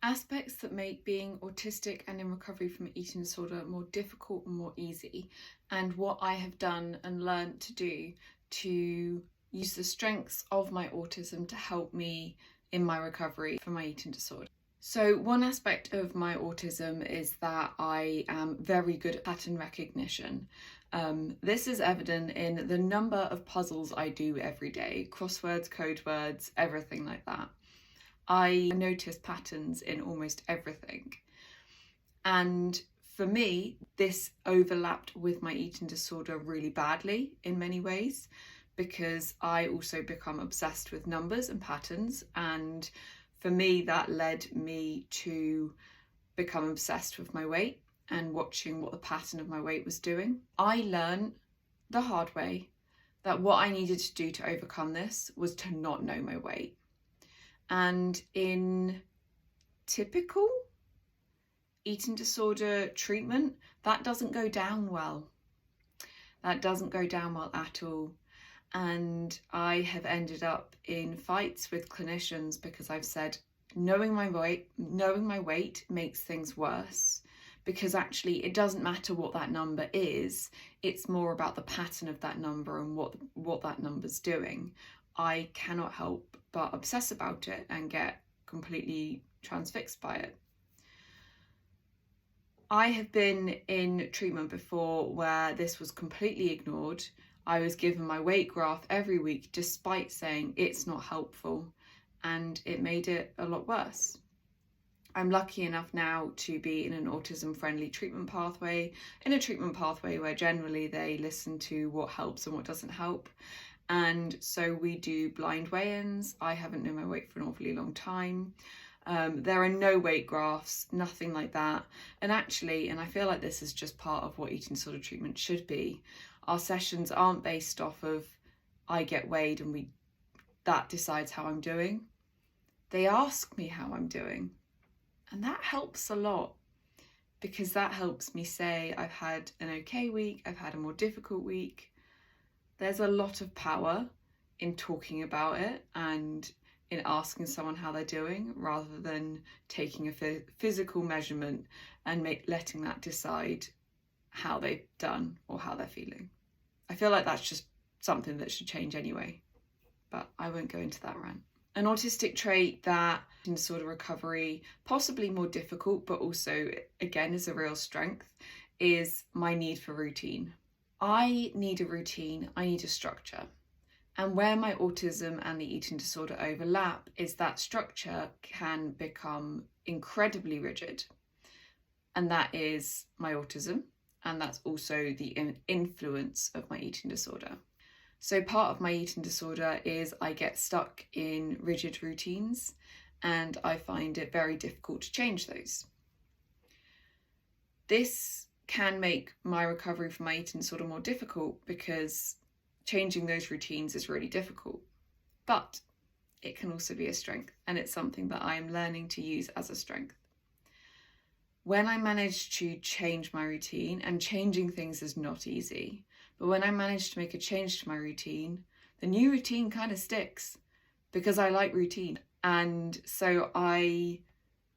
Aspects that make being autistic and in recovery from eating disorder more difficult and more easy, and what I have done and learned to do to use the strengths of my autism to help me in my recovery from my eating disorder. So one aspect of my autism is that I am very good at pattern recognition. This is evident in the number of puzzles I do every day, crosswords, code words, everything like that. I notice patterns in almost everything. And for me, this overlapped with my eating disorder really badly in many ways, because I also become obsessed with numbers and patterns. And for me, that led me to become obsessed with my weight and watching what the pattern of my weight was doing. I learned the hard way that what I needed to do to overcome this was to not know my weight. And in typical eating disorder treatment, that doesn't go down well. That doesn't go down well at all. And I have ended up in fights with clinicians because I've said, knowing my weight makes things worse, because actually it doesn't matter what that number is, it's more about the pattern of that number and what that number's doing. I cannot help but obsess about it and get completely transfixed by it. I have been in treatment before where this was completely ignored. I was given my weight graph every week despite saying it's not helpful, and it made it a lot worse. I'm lucky enough now to be in an autism-friendly treatment pathway, in a treatment pathway where generally they listen to what helps and what doesn't help. And so we do blind weigh-ins. I haven't known my weight for an awfully long time. There are no weight graphs, nothing like that. And actually, and I feel like this is just part of what eating disorder treatment should be, our sessions aren't based off of I get weighed and that decides how I'm doing. They ask me how I'm doing. And that helps a lot, because that helps me say I've had an okay week, I've had a more difficult week. There's a lot of power in talking about it and in asking someone how they're doing, rather than taking a physical measurement and letting that decide how they've done or how they're feeling. I feel like that's just something that should change anyway, but I won't go into that rant. An autistic trait that in disorder recovery, possibly more difficult, but also again is a real strength, is my need for routine. I need a routine, I need a structure. And where my autism and the eating disorder overlap is that structure can become incredibly rigid. And that is my autism, and that's also the influence of my eating disorder. So part of my eating disorder is I get stuck in rigid routines, and I find it very difficult to change those. This can make my recovery from my eating disorder more difficult, because changing those routines is really difficult. But it can also be a strength, and it's something that I am learning to use as a strength. When I manage to change my routine, and changing things is not easy, but when I manage to make a change to my routine, the new routine kind of sticks, because I like routine. And so I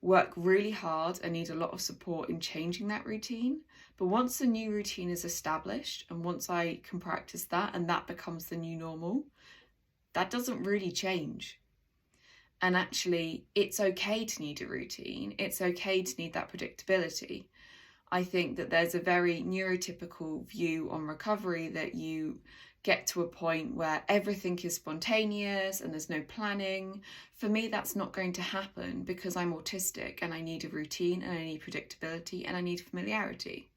work really hard and need a lot of support in changing that routine. But once the new routine is established, and once I can practice that and that becomes the new normal, that doesn't really change. And actually, it's okay to need a routine. It's okay to need that predictability. I think that there's a very neurotypical view on recovery that you get to a point where everything is spontaneous and there's no planning. For me, that's not going to happen, because I'm autistic and I need a routine and I need predictability and I need familiarity.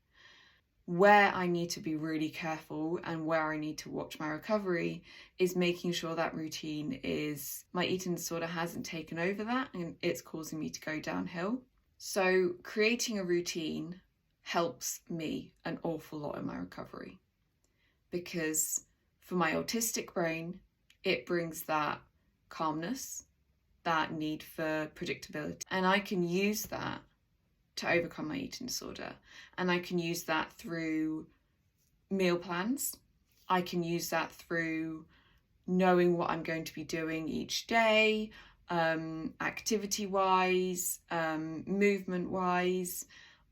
Where I need to be really careful and where I need to watch my recovery is making sure that routine is, my eating disorder hasn't taken over that and it's causing me to go downhill. So creating a routine helps me an awful lot in my recovery, because for my autistic brain, it brings that calmness, that need for predictability, and I can use that to overcome my eating disorder. And I can use that through meal plans. I can use that through knowing what I'm going to be doing each day, activity-wise, movement-wise.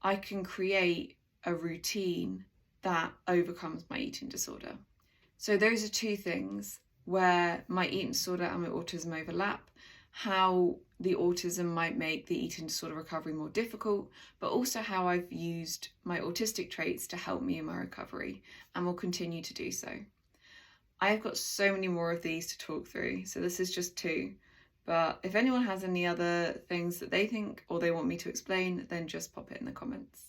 I can create a routine that overcomes my eating disorder. So those are two things where my eating disorder and my autism overlap, how the autism might make the eating disorder recovery more difficult, but also how I've used my autistic traits to help me in my recovery, and will continue to do so. I have got so many more of these to talk through, so this is just two. But if anyone has any other things that they think or they want me to explain, then just pop it in the comments.